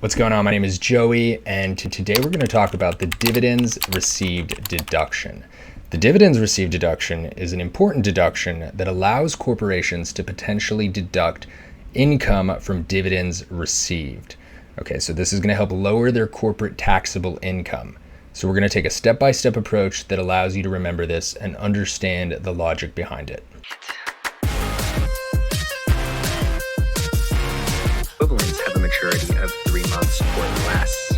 What's going on? My name is Joey, and today we're going to talk about the dividends received deduction. The dividends received deduction is an important deduction that allows corporations to potentially deduct income from dividends received. Okay, so this is going to help lower their corporate taxable income. So we're going to take a step-by-step approach that allows you to remember this and understand the logic behind it. Equivalents have a maturity of 3 months or less.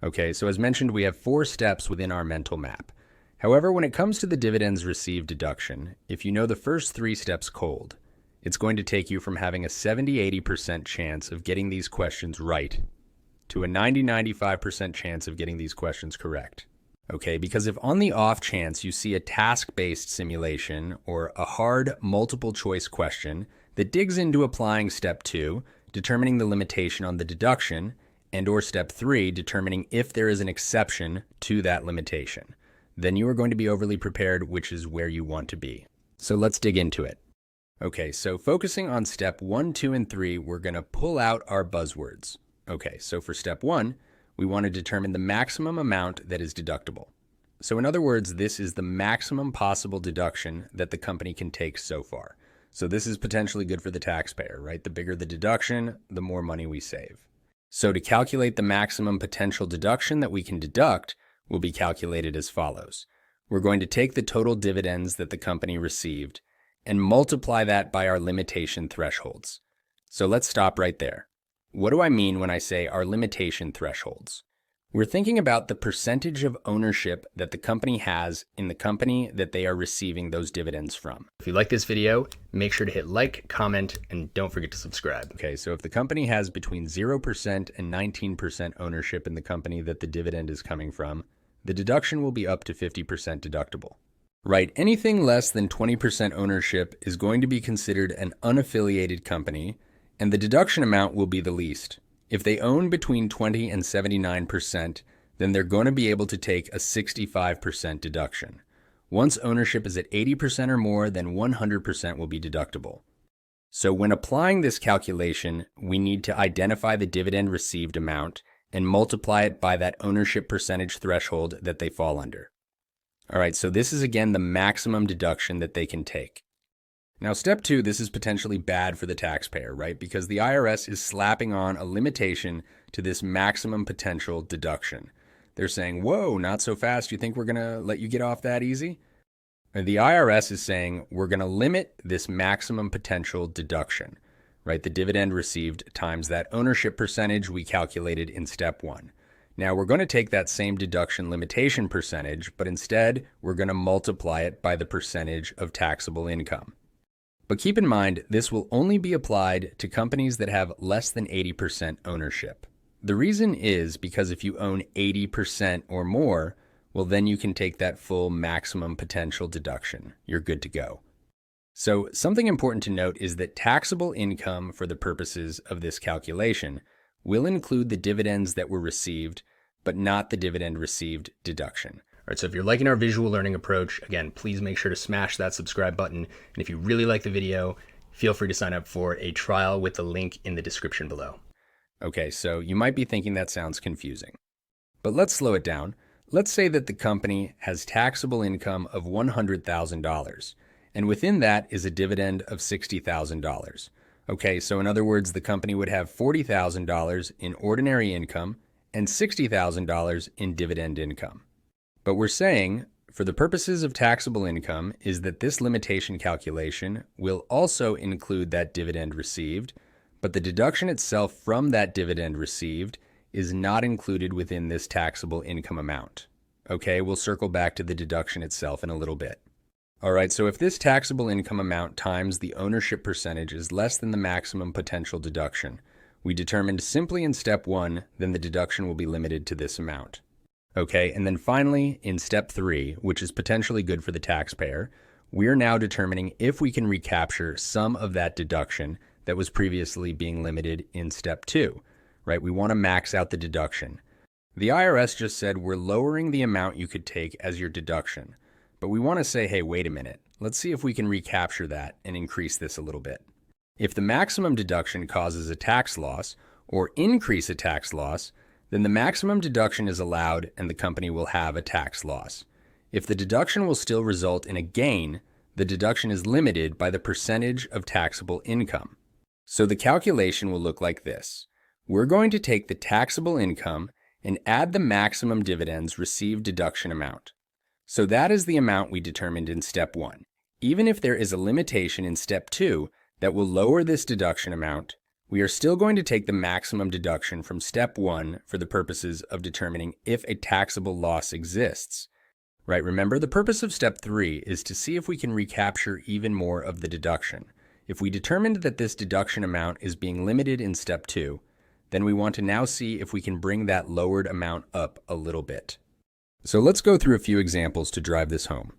Okay, so as mentioned, we have 4 steps within our mental map. However, when it comes to the dividends received deduction, if you know the first 3 steps cold, it's going to take you from having a 70-80% chance of getting these questions right to a 90-95% chance of getting these questions correct. Okay, because if on the off chance you see a task-based simulation or a hard multiple choice question that digs into applying step 2, determining the limitation on the deduction, and or step 3, determining if there is an exception to that limitation, then you are going to be overly prepared, which is where you want to be. So let's dig into it. Okay, so focusing on step 1, 2, and 3, we're going to pull out our buzzwords. Okay, so for step 1, we want to determine the maximum amount that is deductible. So in other words, this is the maximum possible deduction that the company can take so far. So this is potentially good for the taxpayer, right? The bigger the deduction, the more money we save. So to calculate the maximum potential deduction that we can deduct will be calculated as follows. We're going to take the total dividends that the company received and multiply that by our limitation thresholds. So let's stop right there. What do I mean when I say our limitation thresholds? We're thinking about the percentage of ownership that the company has in the company that they are receiving those dividends from. If you like this video, make sure to hit like, comment, and don't forget to subscribe. Okay, so if the company has between 0% and 19% ownership in the company that the dividend is coming from, the deduction will be up to 50% deductible. Right, anything less than 20% ownership is going to be considered an unaffiliated company, and the deduction amount will be the least. If they own between 20 and 79%, then they're going to be able to take a 65% deduction. Once ownership is at 80% or more, then 100% will be deductible. So when applying this calculation, we need to identify the dividend received amount and multiply it by that ownership percentage threshold that they fall under. All right, so this is again the maximum deduction that they can take. Now, step 2, this is potentially bad for the taxpayer, right? Because the IRS is slapping on a limitation to this maximum potential deduction. They're saying, whoa, not so fast. You think we're going to let you get off that easy? And the IRS is saying, we're going to limit this maximum potential deduction, right? The dividend received times that ownership percentage we calculated in step 1. Now, we're going to take that same deduction limitation percentage, but instead, we're going to multiply it by the percentage of taxable income. But keep in mind, this will only be applied to companies that have less than 80% ownership. The reason is because if you own 80% or more, well, then you can take that full maximum potential deduction. You're good to go. So something important to note is that taxable income for the purposes of this calculation will include the dividends that were received, but not the dividend received deduction. All right, so if you're liking our visual learning approach, again, please make sure to smash that subscribe button. And if you really like the video, feel free to sign up for a trial with the link in the description below. Okay, so you might be thinking that sounds confusing. But let's slow it down. Let's say that the company has taxable income of $100,000, and within that is a dividend of $60,000. Okay, so in other words, the company would have $40,000 in ordinary income and $60,000 in dividend income. But we're saying, for the purposes of taxable income, is that this limitation calculation will also include that dividend received, but the deduction itself from that dividend received is not included within this taxable income amount. Okay, we'll circle back to the deduction itself in a little bit. All right, so if this taxable income amount times the ownership percentage is less than the maximum potential deduction, we determined simply in step 1, then the deduction will be limited to this amount. Okay, and then finally, in step 3, which is potentially good for the taxpayer, we're now determining if we can recapture some of that deduction that was previously being limited in step 2, right? We want to max out the deduction. The IRS just said we're lowering the amount you could take as your deduction, but we want to say, hey, wait a minute, let's see if we can recapture that and increase this a little bit. If the maximum deduction causes a tax loss or increase a tax loss, then the maximum deduction is allowed and the company will have a tax loss. If the deduction will still result in a gain, the deduction is limited by the percentage of taxable income. So the calculation will look like this. We're going to take the taxable income and add the maximum dividends received deduction amount. So that is the amount we determined in step 1. Even if there is a limitation in step 2 that will lower this deduction amount, we are still going to take the maximum deduction from step 1 for the purposes of determining if a taxable loss exists. Right, remember, the purpose of step 3 is to see if we can recapture even more of the deduction. If we determined that this deduction amount is being limited in step 2, then we want to now see if we can bring that lowered amount up a little bit. So let's go through a few examples to drive this home.